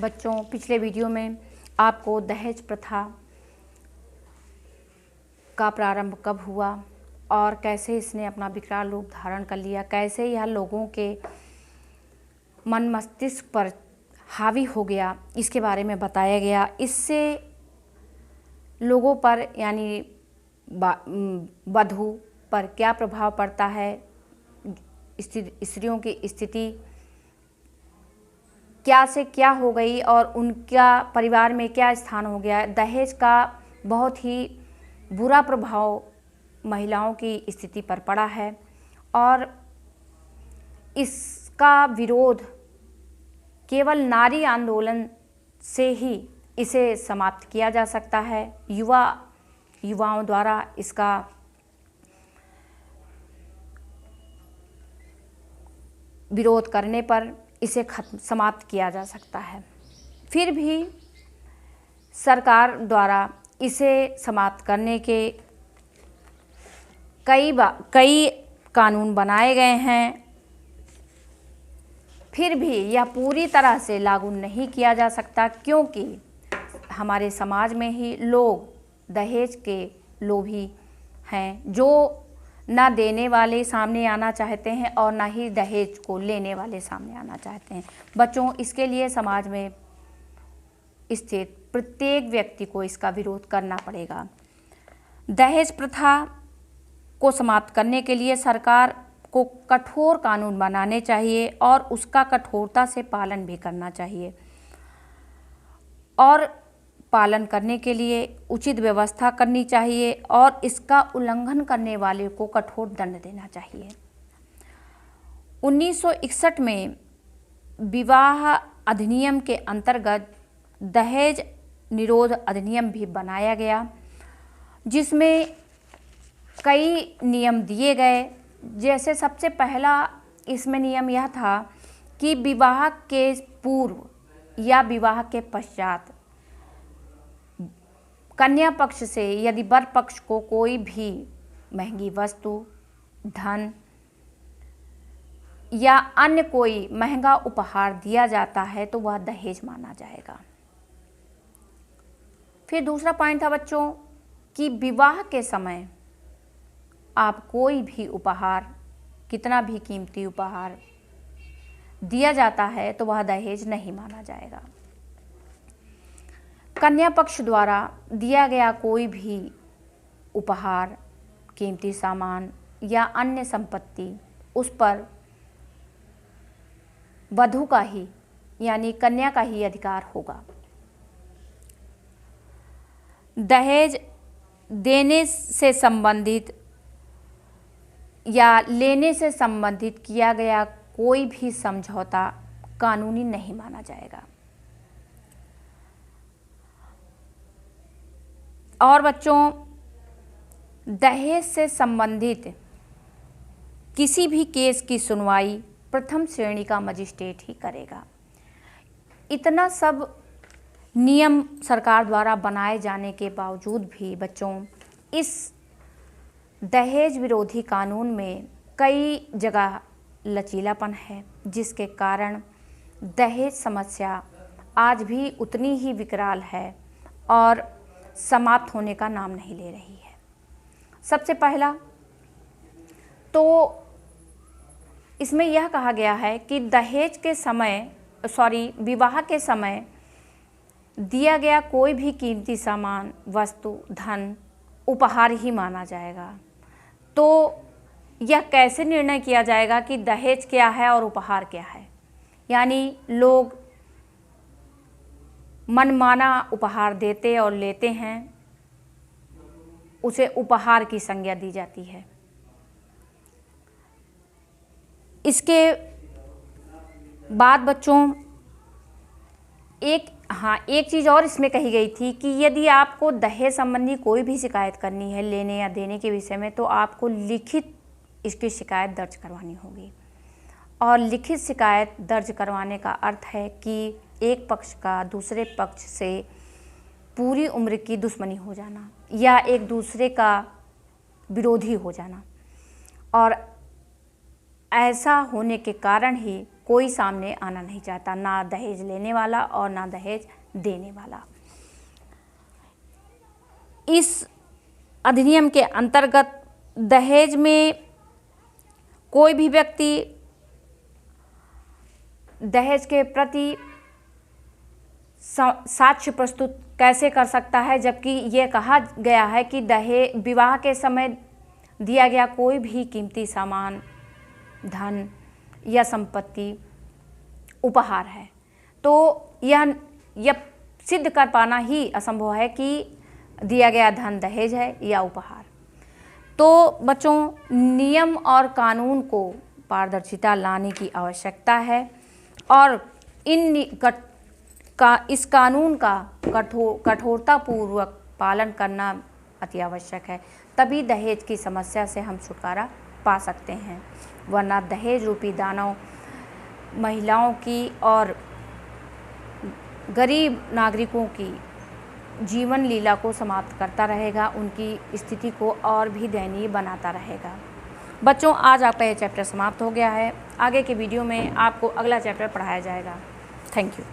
बच्चों, पिछले वीडियो में आपको दहेज प्रथा का प्रारंभ कब हुआ और कैसे इसने अपना विकराल रूप धारण कर लिया, कैसे यह लोगों के मन मस्तिष्क पर हावी हो गया, इसके बारे में बताया गया। इससे लोगों पर यानी वधू पर क्या प्रभाव पड़ता है, स्त्रियों की स्थिति क्या से क्या हो गई और उनका परिवार में क्या स्थान हो गया। दहेज का बहुत ही बुरा प्रभाव महिलाओं की स्थिति पर पड़ा है और इसका विरोध केवल नारी आंदोलन से ही इसे समाप्त किया जा सकता है। युवाओं द्वारा इसका विरोध करने पर इसे समाप्त किया जा सकता है। फिर भी सरकार द्वारा इसे समाप्त करने के कई कानून बनाए गए हैं, फिर भी यह पूरी तरह से लागू नहीं किया जा सकता, क्योंकि हमारे समाज में ही लोग दहेज के लोभी हैं, जो ना देने वाले सामने आना चाहते हैं और ना ही दहेज को लेने वाले सामने आना चाहते हैं। बच्चों, इसके लिए समाज में स्थित प्रत्येक व्यक्ति को इसका विरोध करना पड़ेगा। दहेज प्रथा को समाप्त करने के लिए सरकार को कठोर कानून बनाने चाहिए और उसका कठोरता से पालन भी करना चाहिए और पालन करने के लिए उचित व्यवस्था करनी चाहिए और इसका उल्लंघन करने वाले को कठोर दंड देना चाहिए। 1961 में विवाह अधिनियम के अंतर्गत दहेज निरोध अधिनियम भी बनाया गया, जिसमें कई नियम दिए गए। जैसे सबसे पहला इसमें नियम यह था कि विवाह के पूर्व या विवाह के पश्चात कन्या पक्ष से यदि वर पक्ष को कोई भी महंगी वस्तु, धन या अन्य कोई महंगा उपहार दिया जाता है तो वह दहेज माना जाएगा। फिर दूसरा पॉइंट था बच्चों कि विवाह के समय आप कोई भी उपहार, कितना भी कीमती उपहार दिया जाता है तो वह दहेज नहीं माना जाएगा। कन्या पक्ष द्वारा दिया गया कोई भी उपहार, कीमती सामान या अन्य संपत्ति, उस पर वधू का ही यानी कन्या का ही अधिकार होगा। दहेज देने से संबंधित या लेने से संबंधित किया गया कोई भी समझौता कानूनी नहीं माना जाएगा। और बच्चों, दहेज से संबंधित किसी भी केस की सुनवाई प्रथम श्रेणी का मजिस्ट्रेट ही करेगा। इतना सब नियम सरकार द्वारा बनाए जाने के बावजूद भी बच्चों, इस दहेज विरोधी कानून में कई जगह लचीलापन है, जिसके कारण दहेज समस्या आज भी उतनी ही विकराल है और समाप्त होने का नाम नहीं ले रही है। सबसे पहला तो इसमें यह कहा गया है कि दहेज के समय विवाह के समय दिया गया कोई भी कीमती सामान, वस्तु, धन उपहार ही माना जाएगा। तो यह कैसे निर्णय किया जाएगा कि दहेज क्या है और उपहार क्या है? यानी लोग मनमाना उपहार देते और लेते हैं, उसे उपहार की संज्ञा दी जाती है। इसके बाद बच्चों एक चीज़ और इसमें कही गई थी कि यदि आपको दहेज संबंधी कोई भी शिकायत करनी है लेने या देने के विषय में, तो आपको लिखित इसकी शिकायत दर्ज करवानी होगी। और लिखित शिकायत दर्ज करवाने का अर्थ है कि एक पक्ष का दूसरे पक्ष से पूरी उम्र की दुश्मनी हो जाना या एक दूसरे का विरोधी हो जाना, और ऐसा होने के कारण ही कोई सामने आना नहीं चाहता, ना दहेज लेने वाला और ना दहेज देने वाला। इस अधिनियम के अंतर्गत दहेज में कोई भी व्यक्ति दहेज के प्रति साक्ष्य प्रस्तुत कैसे कर सकता है, जबकि ये कहा गया है कि दहेज विवाह के समय दिया गया कोई भी कीमती सामान, धन या संपत्ति उपहार है। तो यह सिद्ध कर पाना ही असंभव है कि दिया गया धन दहेज है या उपहार। तो बच्चों, नियम और कानून को पारदर्शिता लाने की आवश्यकता है और इस कानून का कठोरतापूर्वक पालन करना अति आवश्यक है। तभी दहेज की समस्या से हम छुटकारा पा सकते हैं, वरना दहेज रूपी दानव महिलाओं की और गरीब नागरिकों की जीवन लीला को समाप्त करता रहेगा, उनकी स्थिति को और भी दयनीय बनाता रहेगा। बच्चों, आज आपका यह चैप्टर समाप्त हो गया है। आगे के वीडियो में आपको अगला चैप्टर पढ़ाया जाएगा। Thank you.